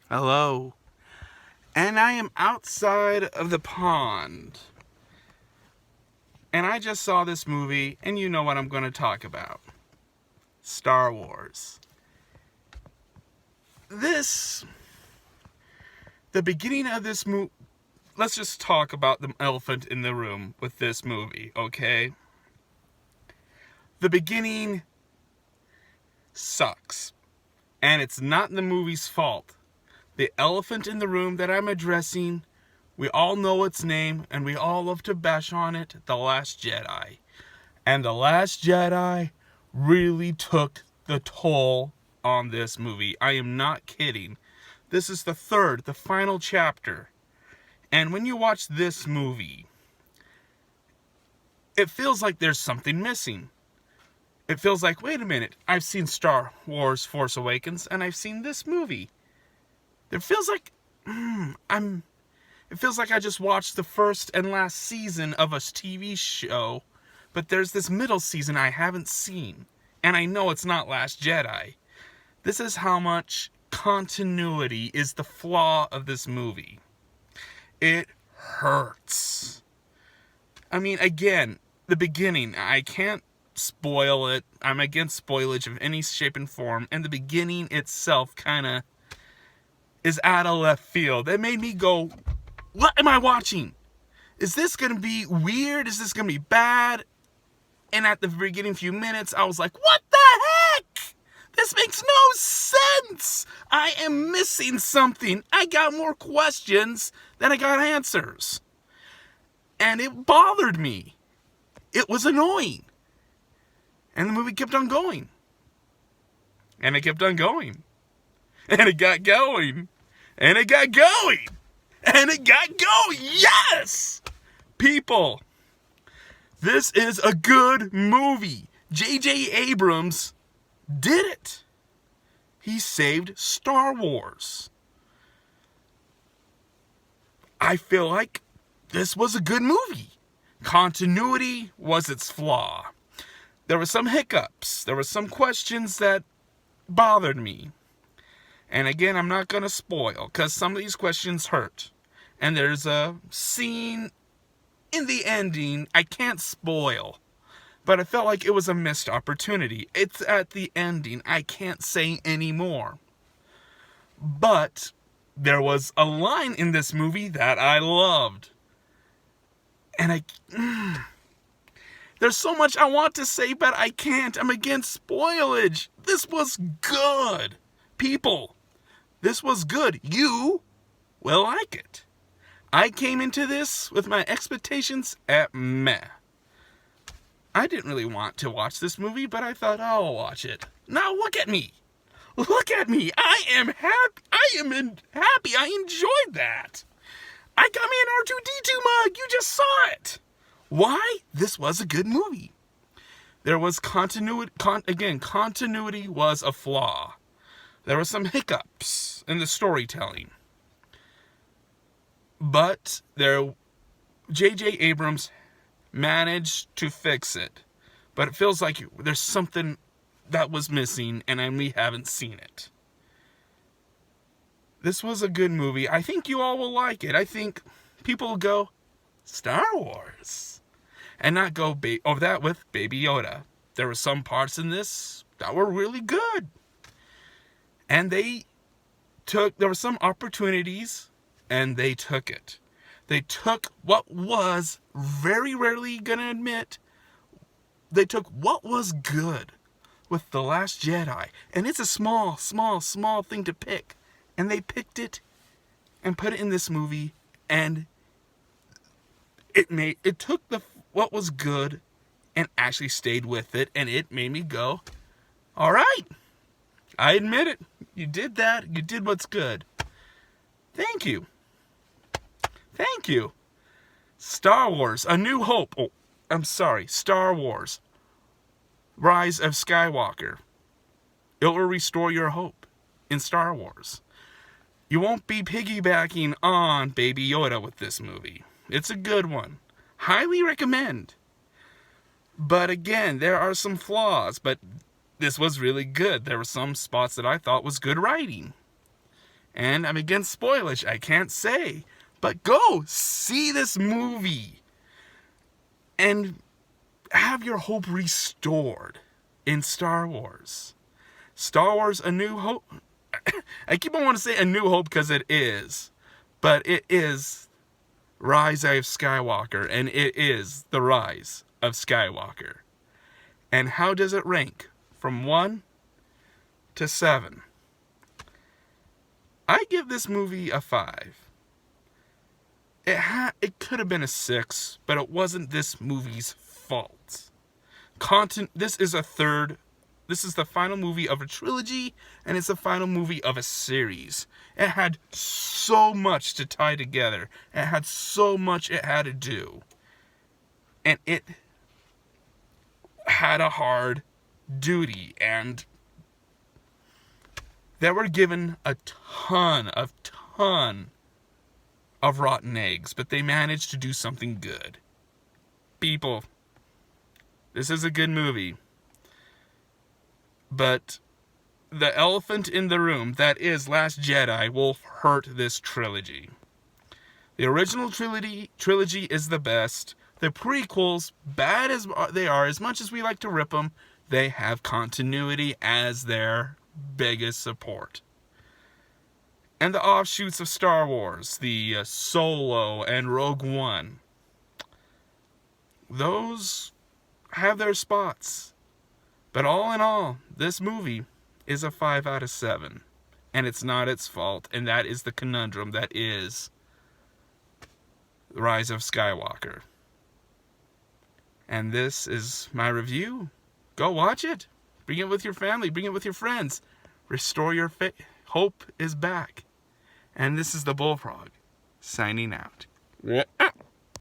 Hello. And I am outside of the pond. And I just saw this movie, and you know what I'm going to talk about. Star Wars. The beginning of this movie, let's just talk about the elephant in the room with this movie, okay? The beginning sucks. And it's not the movie's fault. The elephant in the room that I'm addressing, we all know its name, and we all love to bash on it, The Last Jedi. And The Last Jedi really took the toll on this movie. I am not kidding. This is the final chapter. And when you watch this movie, it feels like there's something missing. It feels like, wait a minute, I've seen Star Wars Force Awakens, and I've seen this movie. It feels like It feels like I just watched the first and last season of a TV show, but there's this middle season I haven't seen, and I know it's not Last Jedi. This is how much continuity is the flaw of this movie. It hurts. I mean, again, the beginning, I can't spoil it. I'm against spoilage of any shape and form, and the beginning itself kind of is out of left field. It made me go, what am I watching? Is this going to be weird? Is this going to be bad? And at the beginning few minutes, I was like, what the heck? This makes no sense. I am missing something. I got more questions than I got answers. And it bothered me. It was annoying. And the movie kept on going. And it kept on going. And it got going. And it got going. And it got going. Yes! People, this is a good movie. J.J. Abrams did it. He saved Star Wars. I feel like this was a good movie. Continuity was its flaw. There were some hiccups. There were some questions that bothered me. And again, I'm not going to spoil, because some of these questions hurt. And there's a scene in the ending I can't spoil. But I felt like it was a missed opportunity. It's at the ending. I can't say any more. But there was a line in this movie that I loved. And there's so much I want to say, but I can't. I'm against spoilage. This was good. People, this was good. You will like it. I came into this with my expectations at meh. I didn't really want to watch this movie, but I thought I'll watch it. Now look at me. Look at me. I am happy. Happy. I enjoyed that. I got me an R2-D2 mug. You just saw it. Why? This was a good movie. There was continuity. Continuity was a flaw. There were some hiccups in the storytelling. But J.J. Abrams managed to fix it. But it feels like there's something that was missing, and we haven't seen it. This was a good movie. I think you all will like it. I think people will go, Star Wars. And not go over that with Baby Yoda. There were some parts in this that were really good. And there were some opportunities, and they took it. They took what was, very rarely gonna admit, they took what was good with The Last Jedi. And it's a small thing to pick. And they picked it and put it in this movie, and it took what was good and actually stayed with it, and it made me go, all right, I admit it. You did that. You did what's good. Thank you. Thank you. Star Wars, A New Hope. Oh, I'm sorry. Star Wars, Rise of Skywalker. It will restore your hope in Star Wars. You won't be piggybacking on Baby Yoda with this movie. It's a good one. Highly recommend. But again, there are some flaws, but this was really good. There were some spots that I thought was good writing. And I'm against spoilage, I can't say. But go see this movie and have your hope restored in Star Wars. Star Wars A New Hope. I keep on wanting to say A New Hope because it is. But it is Rise of Skywalker, and it is the Rise of Skywalker. And how does it rank? From 1 to 7. I give this movie a 5. It could have been a 6, but it wasn't this movie's fault. This is the final movie of a trilogy, and it's the final movie of a series. It had so much to tie together. It had so much it had to do. And it had a hard duty, and they were given a ton of rotten eggs, but they managed to do something good. People, this is a good movie. But the elephant in the room, that is Last Jedi, will hurt this trilogy. The original trilogy is the best. The prequels, bad as they are, as much as we like to rip them, they have continuity as their biggest support. And the offshoots of Star Wars, the Solo and Rogue One, those have their spots. But all in all, this movie is a 5 out of 7. And it's not its fault. And that is the conundrum that is The Rise of Skywalker. And this is my review. Go watch it. Bring it with your family. Bring it with your friends. Restore your faith. Hope is back. And this is the Bullfrog, signing out.